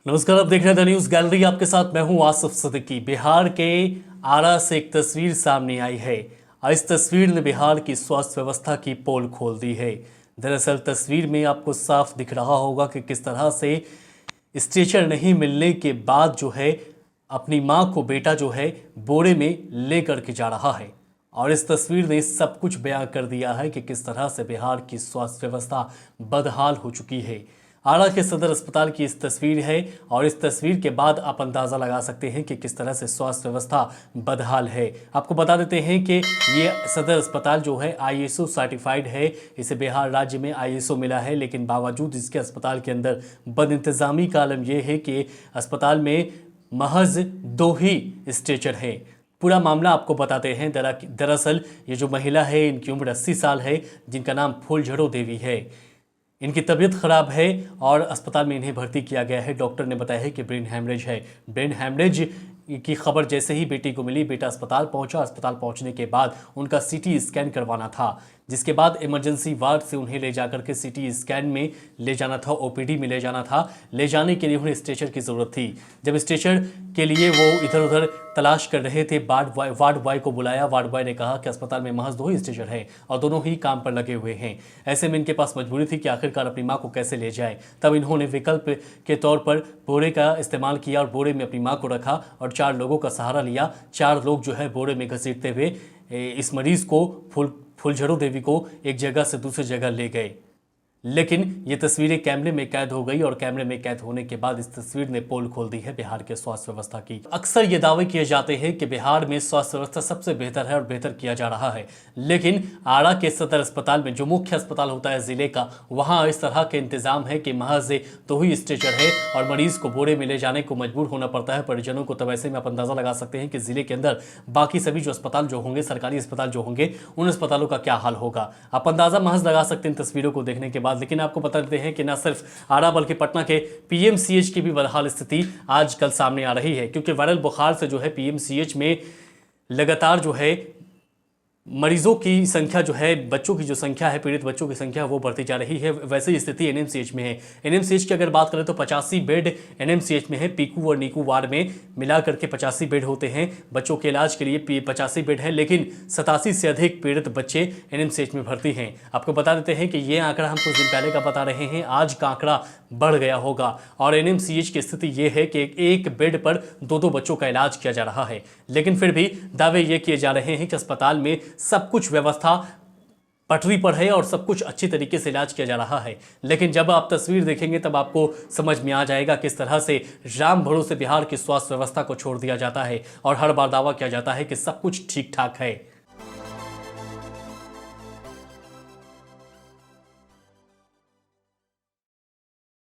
नमस्कार, आप देख रहे हैं द न्यूज गैलरी। आपके साथ मैं हूं आसिफ सिद्दीकी। बिहार के आरा से एक तस्वीर सामने आई है और इस तस्वीर ने बिहार की स्वास्थ्य व्यवस्था की पोल खोल दी है। दरअसल तस्वीर में आपको साफ दिख रहा होगा कि किस तरह से स्ट्रेचर नहीं मिलने के बाद जो है अपनी मां को बेटा जो है बोरे में ले करके जा रहा है। और इस तस्वीर ने सब कुछ बयां कर दिया है कि किस तरह से बिहार की स्वास्थ्य व्यवस्था बदहाल हो चुकी है। आरा के सदर अस्पताल की इस तस्वीर है और इस तस्वीर के बाद आप अंदाज़ा लगा सकते हैं कि किस तरह से स्वास्थ्य व्यवस्था बदहाल है। आपको बता देते हैं कि ये सदर अस्पताल जो है ISO सर्टिफाइड है। इसे बिहार राज्य में ISO मिला है, लेकिन बावजूद इसके अस्पताल के अंदर बदइंतज़ामी का आलम यह है कि अस्पताल में महज 2 ही स्ट्रेचर हैं। पूरा मामला आपको बताते हैं। दरअसल ये जो महिला है, इनकी उम्र 80 साल है, जिनका नाम फूलझड़ो देवी है। इनकी तबीयत खराब है और अस्पताल में इन्हें भर्ती किया गया है। डॉक्टर ने बताया है कि ब्रेन हैमरेज है। ब्रेन हैमरेज की खबर जैसे ही बेटी को मिली, बेटा अस्पताल पहुंचा। अस्पताल पहुंचने के बाद उनका CT स्कैन करवाना था, जिसके बाद इमरजेंसी वार्ड से उन्हें ले जाकर के CT स्कैन में ले जाना था, OPD में ले जाना था। ले जाने के लिए उन्हें स्ट्रेचर की ज़रूरत थी। जब स्ट्रेचर के लिए वो इधर उधर तलाश कर रहे थे, वार्ड बॉय को बुलाया। वार्ड बॉय ने कहा कि अस्पताल में महज 2 ही स्ट्रेचर हैं और दोनों ही काम पर लगे हुए हैं। ऐसे में इनके पास मजबूरी थी कि आखिरकार अपनी माँ को कैसे ले जाए। तब इन्होंने विकल्प के तौर पर बोरे का इस्तेमाल किया और बोरे में अपनी माँ को रखा और 4 लोगों का सहारा लिया। 4 लोग जो है बोरे में घसीटते हुए इस मरीज को फूलझड़ो देवी को एक जगह से दूसरी जगह ले गए। लेकिन ये तस्वीरें कैमरे में कैद हो गई और कैमरे में कैद होने के बाद इस तस्वीर ने पोल खोल दी है बिहार के स्वास्थ्य व्यवस्था की। अक्सर ये दावे किए जाते हैं कि बिहार में स्वास्थ्य व्यवस्था सबसे बेहतर है और बेहतर किया जा रहा है, लेकिन आरा के सदर अस्पताल में, जो मुख्य अस्पताल होता है जिले का, वहाँ इस तरह के इंतजाम है कि महज 2 ही स्ट्रेचर है और मरीज को बोरे में ले जाने को मजबूर होना पड़ता है परिजनों को। तब ऐसे में आप अंदाजा लगा सकते हैं कि जिले के अंदर बाकी सभी जो अस्पताल जो होंगे, सरकारी अस्पताल जो होंगे, उन अस्पतालों का क्या हाल होगा। आप अंदाजा महज लगा सकते हैं इन तस्वीरों को देखने के बाद। लेकिन आपको बता देते हैं कि न सिर्फ आरा बल्कि पटना के PMCH की भी बदहाल स्थिति आजकल सामने आ रही है, क्योंकि वायरल बुखार से जो है PMCH में लगातार जो है मरीजों की संख्या जो है, बच्चों की जो संख्या है, पीड़ित बच्चों की संख्या वो बढ़ती जा रही है। वैसे ही स्थिति NMCH में है। NMCH की अगर बात करें तो 85 बेड NMCH में है। पीकू और नीकू वार्ड में मिला करके 85 बेड होते हैं बच्चों के इलाज के लिए। 85 बेड है, लेकिन 87 से अधिक पीड़ित बच्चे NMCH में भर्ती हैं। आपको बता देते हैं कि ये आंकड़ा हम कुछ दिन पहले का बता रहे हैं, आज का आंकड़ा बढ़ गया होगा। और NMCH की स्थिति ये है कि एक बेड पर 2-2 बच्चों का इलाज किया जा रहा है। लेकिन फिर भी दावे ये किए जा रहे हैं कि अस्पताल में सब कुछ व्यवस्था पटरी पर है और सब कुछ अच्छी तरीके से इलाज किया जा रहा है। लेकिन जब आप तस्वीर देखेंगे तब आपको समझ में आ जाएगा किस तरह से राम भरोसे बिहार की स्वास्थ्य व्यवस्था को छोड़ दिया जाता है और हर बार दावा किया जाता है कि सब कुछ ठीक ठाक है।